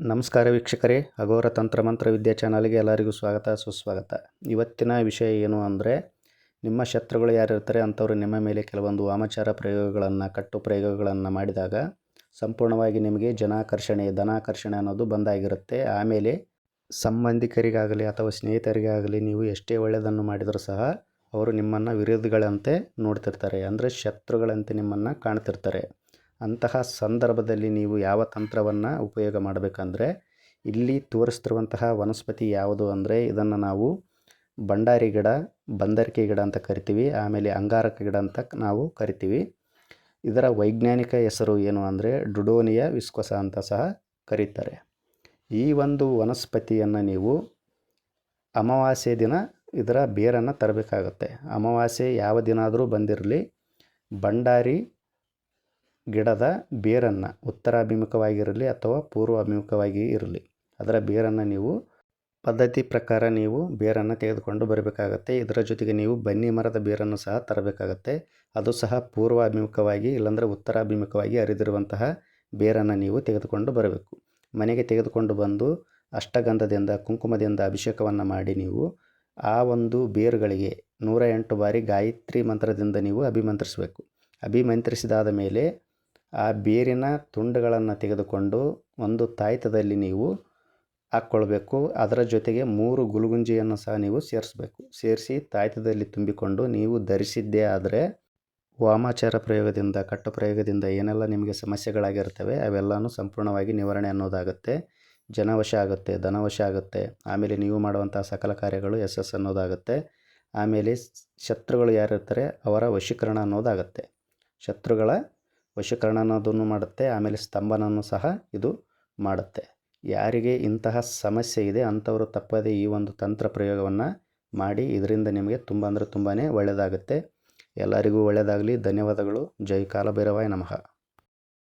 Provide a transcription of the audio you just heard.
ನಮಸ್ಕಾರ ವೀಕ್ಷಕರೇ, ಅಘೋರ ತಂತ್ರಮಂತ್ರ ವಿದ್ಯಾ ಚಾನಲ್ಗೆ ಎಲ್ಲರಿಗೂ ಸ್ವಾಗತ ಸುಸ್ವಾಗತ. ಇವತ್ತಿನ ವಿಷಯ ಏನು ಅಂದರೆ, ನಿಮ್ಮ ಶತ್ರುಗಳು ಯಾರಿರ್ತಾರೆ ಅಂಥವರು ನಿಮ್ಮ ಮೇಲೆ ಕೆಲವೊಂದು ವಾಮಾಚಾರ ಪ್ರಯೋಗಗಳನ್ನು, ಕಟ್ಟು ಪ್ರಯೋಗಗಳನ್ನು ಮಾಡಿದಾಗ ಸಂಪೂರ್ಣವಾಗಿ ನಿಮಗೆ ಧನಾಕರ್ಷಣೆ ಅನ್ನೋದು ಬಂದಾಗಿರುತ್ತೆ. ಆಮೇಲೆ ಸಂಬಂಧಿಕರಿಗಾಗಲಿ ಅಥವಾ ಸ್ನೇಹಿತರಿಗಾಗಲಿ ನೀವು ಎಷ್ಟೇ ಒಳ್ಳೆಯದನ್ನು ಮಾಡಿದರೂ ಸಹ ಅವರು ನಿಮ್ಮನ್ನು ವಿರೋಧಿಗಳಂತೆ ನೋಡ್ತಿರ್ತಾರೆ, ಅಂದರೆ ಶತ್ರುಗಳಂತೆ ನಿಮ್ಮನ್ನು ಕಾಣ್ತಿರ್ತಾರೆ. ಅಂತಹ ಸಂದರ್ಭದಲ್ಲಿ ನೀವು ಯಾವ ತಂತ್ರವನ್ನು ಉಪಯೋಗ ಮಾಡಬೇಕಂದ್ರೆ, ಇಲ್ಲಿ ತೋರಿಸ್ತಿರುವಂತಹ ವನಸ್ಪತಿ ಯಾವುದು ಅಂದರೆ, ಇದನ್ನು ನಾವು ಭಂಡಾರಿ ಗಿಡ, ಬಂದರಿಕೆ ಗಿಡ ಅಂತ ಕರಿತೀವಿ. ಆಮೇಲೆ ಅಂಗಾರಕ ಗಿಡ ಅಂತ ನಾವು ಕರಿತೀವಿ. ಇದರ ವೈಜ್ಞಾನಿಕ ಹೆಸರು ಏನು ಅಂದರೆ ಡುಡೋನಿಯಾ ವಿಸ್ಕೋಸ ಅಂತ ಸಹ ಕರೀತಾರೆ. ಈ ಒಂದು ವನಸ್ಪತಿಯನ್ನು ನೀವು ಅಮಾವಾಸ್ಯೆ ದಿನ ಇದರ ಬೇರನ್ನು ತರಬೇಕಾಗತ್ತೆ. ಅಮಾವಾಸ್ಯೆ ಯಾವ ದಿನ ಆದರೂ ಬಂದಿರಲಿ, ಭಂಡಾರಿ ಗಿಡದ ಬೇರನ್ನು ಉತ್ತರಾಭಿಮುಖವಾಗಿರಲಿ ಅಥವಾ ಪೂರ್ವಾಭಿಮುಖವಾಗಿ ಇರಲಿ, ಅದರ ಬೇರನ್ನು ನೀವು ಪದ್ಧತಿ ಪ್ರಕಾರ ನೀವು ಬೇರನ್ನು ತೆಗೆದುಕೊಂಡು ಬರಬೇಕಾಗತ್ತೆ. ಇದರ ಜೊತೆಗೆ ನೀವು ಬನ್ನಿ ಮರದ ಬೇರನ್ನು ಸಹ ತರಬೇಕಾಗತ್ತೆ. ಅದು ಸಹ ಪೂರ್ವಾಭಿಮುಖವಾಗಿ ಇಲ್ಲಾಂದರೆ ಉತ್ತರಾಭಿಮುಖವಾಗಿ ಹರಿದಿರುವಂತಹ ಬೇರನ್ನು ನೀವು ತೆಗೆದುಕೊಂಡು ಬರಬೇಕು. ಮನೆಗೆ ತೆಗೆದುಕೊಂಡು ಬಂದು ಅಷ್ಟಗಂಧದಿಂದ, ಕುಂಕುಮದಿಂದ ಅಭಿಷೇಕವನ್ನು ಮಾಡಿ ನೀವು ಆ ಒಂದು ಬೇರುಗಳಿಗೆ 108 ಬಾರಿ ಗಾಯತ್ರಿ ಮಂತ್ರದಿಂದ ನೀವು ಅಭಿಮಂತ್ರಿಸಬೇಕು. ಅಭಿಮಂತ್ರಿಸಿದಾದ ಮೇಲೆ ಆ ಬೇರಿನ ತುಂಡುಗಳನ್ನು ತೆಗೆದುಕೊಂಡು ಒಂದು ತಾಯ್ತದಲ್ಲಿ ನೀವು ಹಾಕ್ಕೊಳ್ಬೇಕು. ಅದರ ಜೊತೆಗೆ 3 ಗುಲುಗುಂಜಿಯನ್ನು ಸಹ ನೀವು ಸೇರಿಸಿ ತಾಯ್ತದಲ್ಲಿ ತುಂಬಿಕೊಂಡು ನೀವು ಧರಿಸಿದ್ದೇ ಆದರೆ ವಾಮಾಚಾರ ಪ್ರಯೋಗದಿಂದ, ಕಟ್ಟು ಪ್ರಯೋಗದಿಂದ ಏನೆಲ್ಲ ನಿಮಗೆ ಸಮಸ್ಯೆಗಳಾಗಿರ್ತವೆ ಅವೆಲ್ಲನೂ ಸಂಪೂರ್ಣವಾಗಿ ನಿವಾರಣೆ ಅನ್ನೋದಾಗುತ್ತೆ. ಜನವಶ ಆಗುತ್ತೆ, ಧನವಶ ಆಗುತ್ತೆ. ಆಮೇಲೆ ನೀವು ಮಾಡುವಂಥ ಸಕಲ ಕಾರ್ಯಗಳು ಯಶಸ್ಸು ಅನ್ನೋದಾಗುತ್ತೆ. ಆಮೇಲೆ ಶತ್ರುಗಳು ಯಾರಿರ್ತಾರೆ ಅವರ ವಶೀಕರಣ ಅನ್ನೋದಾಗುತ್ತೆ. ಶತ್ರುಗಳ ವಶೀಕರಣ ಅನ್ನೋದನ್ನು ಮಾಡುತ್ತೆ. ಆಮೇಲೆ ಸ್ತಂಭನವನ್ನು ಸಹ ಇದು ಮಾಡುತ್ತೆ. ಯಾರಿಗೆ ಇಂತಹ ಸಮಸ್ಯೆ ಇದೆ ಅಂಥವರು ತಪ್ಪದೇ ಈ ಒಂದು ತಂತ್ರ ಪ್ರಯೋಗವನ್ನು ಮಾಡಿ. ಇದರಿಂದ ನಿಮಗೆ ತುಂಬ ಅಂದರೆ ತುಂಬಾ ಒಳ್ಳೆಯದಾಗುತ್ತೆ. ಎಲ್ಲರಿಗೂ ಒಳ್ಳೆಯದಾಗಲಿ. ಧನ್ಯವಾದಗಳು. ಜೈ ಕಾಲಭೈರವಾಯ ನಮಃ.